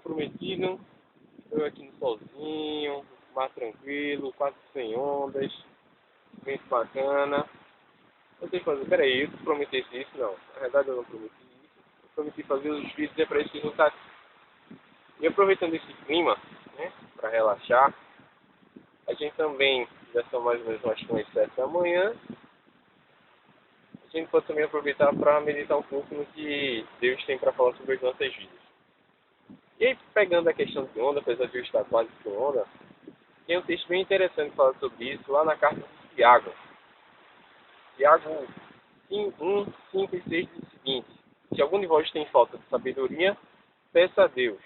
comprometido, eu aqui no solzinho, mar tranquilo, quase sem ondas, vento bacana. Eu tenho que fazer, peraí, eu prometi isso? Não, na verdade eu não prometi isso. Eu prometi fazer os vídeos e é para isso que eu estou aqui. E aproveitando esse clima, né, para relaxar, a gente também, já são mais ou menos umas 7 da manhã, a gente pode também aproveitar para meditar um pouco no que Deus tem para falar sobre as nossas vidas. E aí, pegando a questão de onda, apesar de eu estar quase com onda, tem um texto bem interessante que fala sobre isso lá na carta de Tiago. Tiago 1, 5 e 6 diz o seguinte: se algum de vós tem falta de sabedoria, peça a Deus,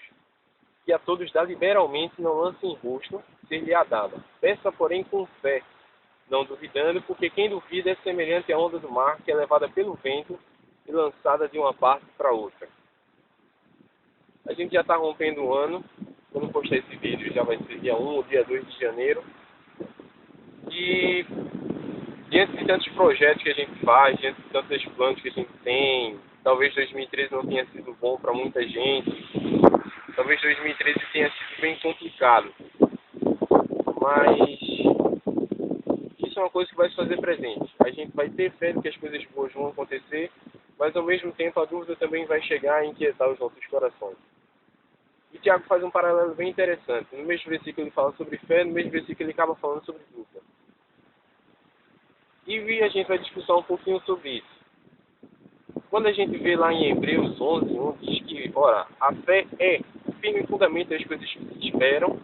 que a todos dá liberalmente, não lance em rosto, ser-lhe-á dada. Peça, porém, com fé, não duvidando, porque quem duvida é semelhante à onda do mar, que é levada pelo vento e lançada de uma parte para outra. A gente já está rompendo o ano. Quando postar esse vídeo já vai ser dia 1 ou dia 2 de janeiro. E diante de tantos projetos que a gente faz, diante de tantos planos que a gente tem, talvez 2013 não tenha sido bom para muita gente. Talvez 2013 tenha sido bem complicado. Mas isso é uma coisa que vai se fazer presente. A gente vai ter fé de que as coisas boas vão acontecer, mas ao mesmo tempo a dúvida também vai chegar a inquietar os nossos corações. E Tiago faz um paralelo bem interessante. No mesmo versículo ele fala sobre fé, no mesmo versículo ele acaba falando sobre dúvida. E a gente vai discutir um pouquinho sobre isso. Quando a gente vê lá em Hebreus 11, onde diz que, ora, a fé é o firme fundamento das coisas que se esperam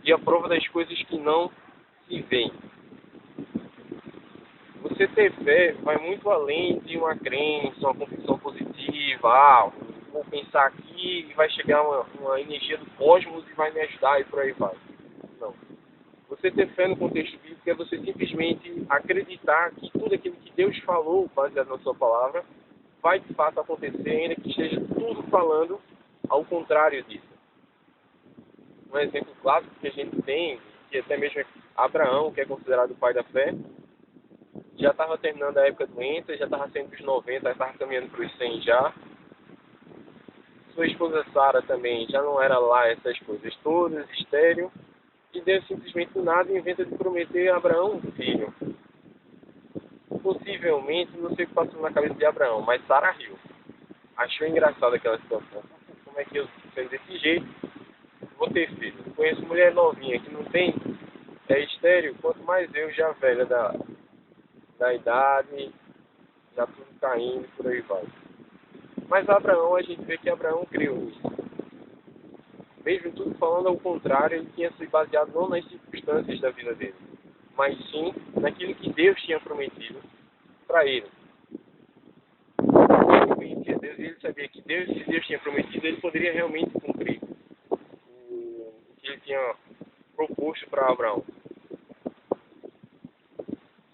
e a prova das coisas que não se veem. Você ter fé vai muito além de uma crença, uma convicção positiva, vou pensar aqui e vai chegar uma energia do cosmos e vai me ajudar e por aí vai. Não. Você ter fé no contexto bíblico é você simplesmente acreditar que tudo aquilo que Deus falou, baseado na sua palavra, vai de fato acontecer, ainda que esteja tudo falando ao contrário disso. Um exemplo clássico que a gente tem, que até mesmo Abraão, que é considerado o pai da fé, já estava terminando a época doente, já estava saindo dos 90, já estava caminhando para os 100 já. Sua esposa Sara também já não era lá essas coisas todas, estéril. E Deus simplesmente do nada inventa de prometer a Abraão um filho. Possivelmente, não sei o que passou na cabeça de Abraão, mas Sara riu. Achou engraçada aquela situação. Como é que eu, sendo desse jeito, vou ter filho? Conheço mulher novinha que não tem, é estéril, quanto mais eu já velha da idade, já tudo caindo e por aí vai. Mas Abraão, a gente vê que Abraão creu nisso. Mesmo tudo falando ao contrário, ele tinha se baseado não nas circunstâncias da vida dele, mas sim naquilo que Deus tinha prometido para ele. Ele conhecia Deus e ele sabia que se Deus tinha prometido, ele poderia realmente cumprir o que ele tinha proposto para Abraão.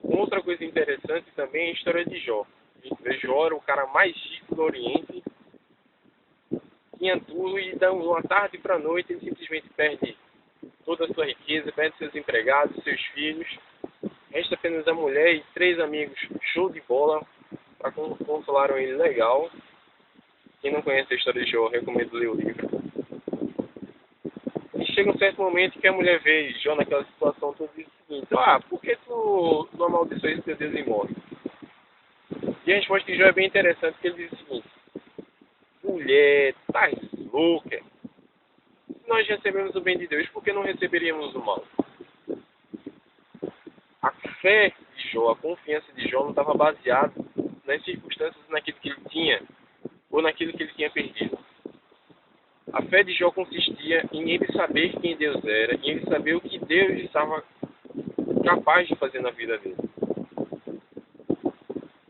Outra coisa interessante também é a história de Jó. Jó era o cara mais rico do Oriente, tinha tudo e de uma tarde para a noite ele simplesmente perde toda a sua riqueza, perde seus empregados, seus filhos, resta apenas a mulher e 3 amigos show de bola para consolaram ele legal. Quem não conhece a história de Jó, recomendo ler o livro. E chega um certo momento que a mulher vê Jó naquela situação toda e diz o seguinte: por que tu não amaldiçoas teu Deus e morre? E a resposta de Jó é bem interessante, porque ele diz o seguinte: mulher, tá louca? Se nós recebemos o bem de Deus, por que não receberíamos o mal? A fé de Jó, a confiança de Jó não estava baseada nas circunstâncias, naquilo que ele tinha ou naquilo que ele tinha perdido. A fé de Jó consistia em ele saber quem Deus era, em ele saber o que Deus estava capaz de fazer na vida dele.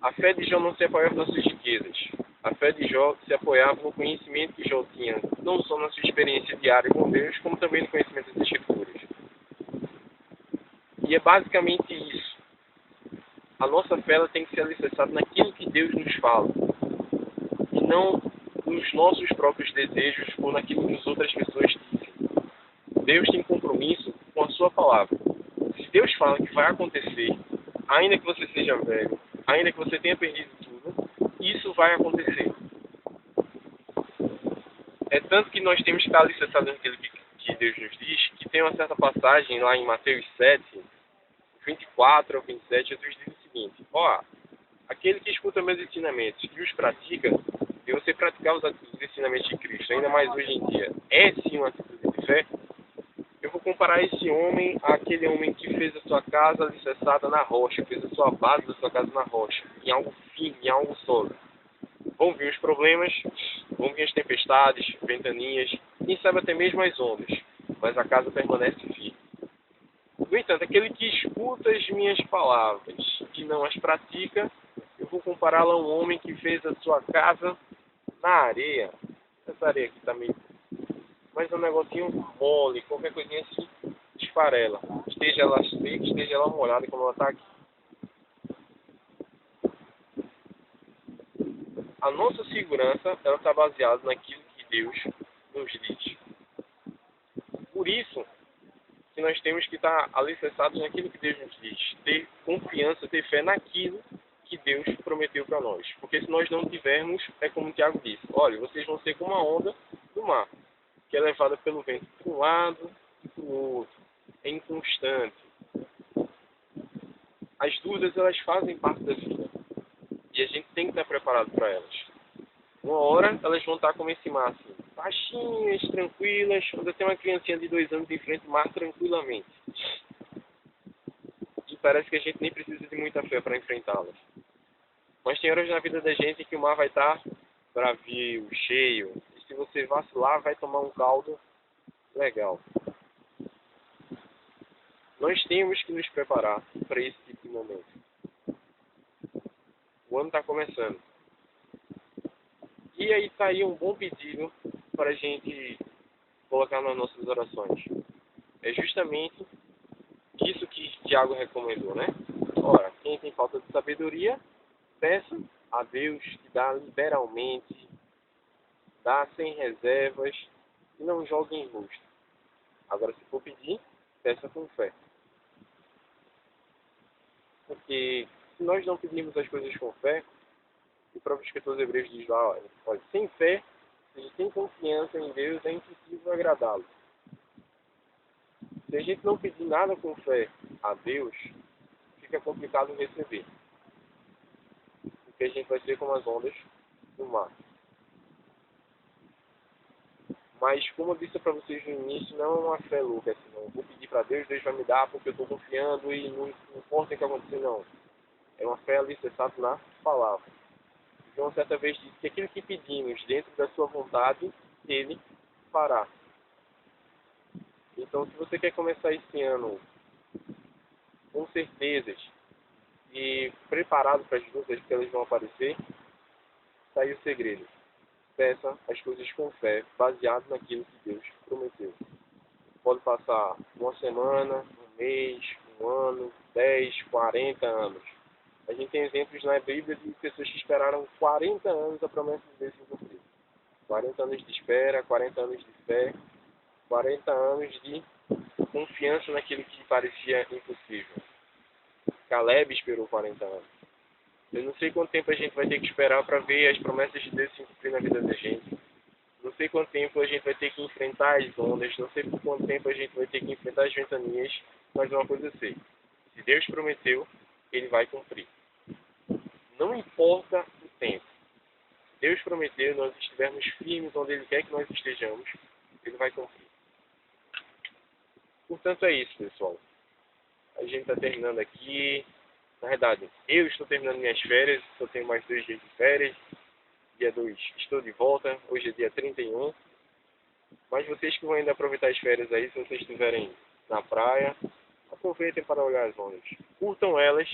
A fé de Jó não se apoiava nas suas riquezas. A fé de Jó se apoiava no conhecimento que Jó tinha, não só na sua experiência diária com Deus, como também no conhecimento das Escrituras. E é basicamente isso. A nossa fé ela tem que ser alicerçada naquilo que Deus nos fala, e não nos nossos próprios desejos ou naquilo que as outras pessoas dizem. Deus tem compromisso com a sua palavra. Se Deus fala que vai acontecer, ainda que você seja velho, ainda que você tenha perdido tudo, isso vai acontecer. É tanto que nós temos que estar alicerçados naquilo que Deus nos diz, que tem uma certa passagem lá em Mateus 7, 24 ao 27, Jesus diz o seguinte: ó, aquele que escuta meus ensinamentos e os pratica, e você praticar os ensinamentos de Cristo, ainda mais hoje em dia, é sim uma atitude de fé. Eu vou comparar esse homem àquele homem que fez a sua casa alicerçada na rocha, fez a sua base da sua casa na rocha, em algo firme, em algo sólido. Vão vir os problemas, vão vir as tempestades, ventanias, quem sabe até mesmo as ondas, mas a casa permanece firme. No entanto, aquele que escuta as minhas palavras e não as pratica, eu vou compará-lo a um homem que fez a sua casa na areia. Essa areia aqui está meio... mas é um negocinho mole, qualquer coisinha assim, esfarela. Esteja ela seca, esteja ela molhada como ela está aqui. A nossa segurança ela está baseada naquilo que Deus nos diz. Por isso que nós temos que estar alicerçados naquilo que Deus nos diz. Ter confiança, ter fé naquilo que Deus prometeu para nós. Porque se nós não tivermos, é como o Tiago disse, olha, vocês vão ser como uma onda do mar, que é levada pelo vento para um lado e para o outro. É inconstante. As dúvidas, elas fazem parte da vida. E a gente tem que estar preparado para elas. Uma hora, elas vão estar como esse mar, assim, baixinhas, tranquilas, onde tem uma criancinha de 2 anos em frente ao mar tranquilamente. E parece que a gente nem precisa de muita fé para enfrentá-las. Mas tem horas na vida da gente em que o mar vai estar bravio, cheio. E se você vacilar, vai tomar um caldo legal. Nós temos que nos preparar para esse tipo de momento. O ano está começando. E aí está aí um bom pedido para a gente colocar nas nossas orações. É justamente isso que Tiago recomendou, né? Ora, quem tem falta de sabedoria, peça a Deus que dá liberalmente, dá sem reservas e não jogue em rosto. Agora, se for pedir, peça com fé. Porque se nós não pedirmos as coisas com fé, o próprio escritor Hebreus diz lá, olha, sem fé, sem confiança em Deus, é impossível agradá-lo. Se a gente não pedir nada com fé a Deus, fica complicado receber. Porque a gente vai ser como as ondas do mar. Mas, como eu disse para vocês no início, não é uma fé louca, assim, não. Eu vou pedir para Deus, Deus vai me dar porque eu estou confiando e não importa o que acontecer, não. É uma fé alicerçada na palavra. Então, certa vez disse que aquilo que pedimos dentro da sua vontade, Ele fará. Então, se você quer começar esse ano com certezas e preparado para as dúvidas que elas vão aparecer, está aí o segredo. Peça as coisas com fé, baseado naquilo que Deus prometeu. Pode passar uma semana, um mês, um ano, 10, 40 anos. A gente tem exemplos na Bíblia de pessoas que esperaram 40 anos a promessa de Deus se cumprir. 40 anos de espera, 40 anos de fé, 40 anos de confiança naquilo que parecia impossível. Caleb esperou 40 anos. Eu não sei quanto tempo a gente vai ter que esperar para ver as promessas de Deus se cumprir na vida da gente. Não sei quanto tempo a gente vai ter que enfrentar as ondas. Não sei por quanto tempo a gente vai ter que enfrentar as ventanias. Mas uma coisa eu sei. Se Deus prometeu, Ele vai cumprir. Não importa o tempo. Se Deus prometeu, nós estivermos firmes onde Ele quer que nós estejamos, Ele vai cumprir. Portanto, é isso, pessoal. A gente está terminando aqui. Na verdade, eu estou terminando minhas férias. Só tenho mais 2 dias de férias. Dia 2 estou de volta. Hoje é dia 31. Mas vocês que vão ainda aproveitar as férias aí, se vocês estiverem na praia, aproveitem para olhar as ondas. Curtam elas,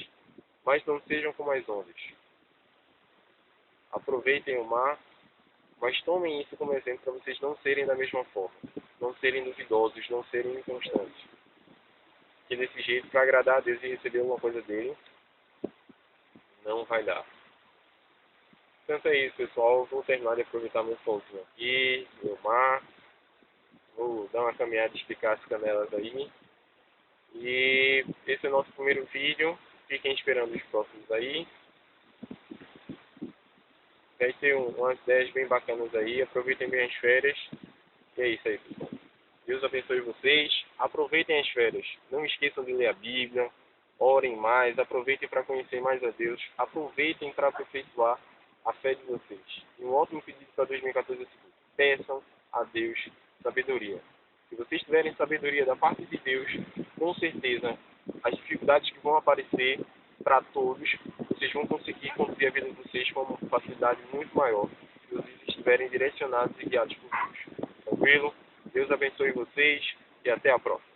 mas não sejam como as ondas. Aproveitem o mar, mas tomem isso como exemplo para vocês não serem da mesma forma. Não serem duvidosos, não serem inconstantes. Que desse jeito, para agradar a Deus e receber alguma coisa dele, não vai dar. Portanto é isso, pessoal. Vou terminar de aproveitar meu solzinho aqui, meu mar. Vou dar uma caminhada e esticar as canelas aí. E esse é o nosso primeiro vídeo. Fiquem esperando os próximos aí. Vai ter umas ideias bem bacanas aí. Aproveitem bem as férias. E é isso aí, pessoal. Deus abençoe vocês. Aproveitem as férias. Não esqueçam de ler a Bíblia. Orem mais. Aproveitem para conhecer mais a Deus. Aproveitem para aperfeiçoar a fé de vocês. E um ótimo pedido para 2014 é o seguinte: peçam a Deus sabedoria. Se vocês tiverem sabedoria da parte de Deus, com certeza as dificuldades que vão aparecer para todos, vocês vão conseguir conduzir a vida de vocês com uma facilidade muito maior se vocês estiverem direcionados e guiados por Deus. Tranquilo? Deus abençoe vocês e até a próxima.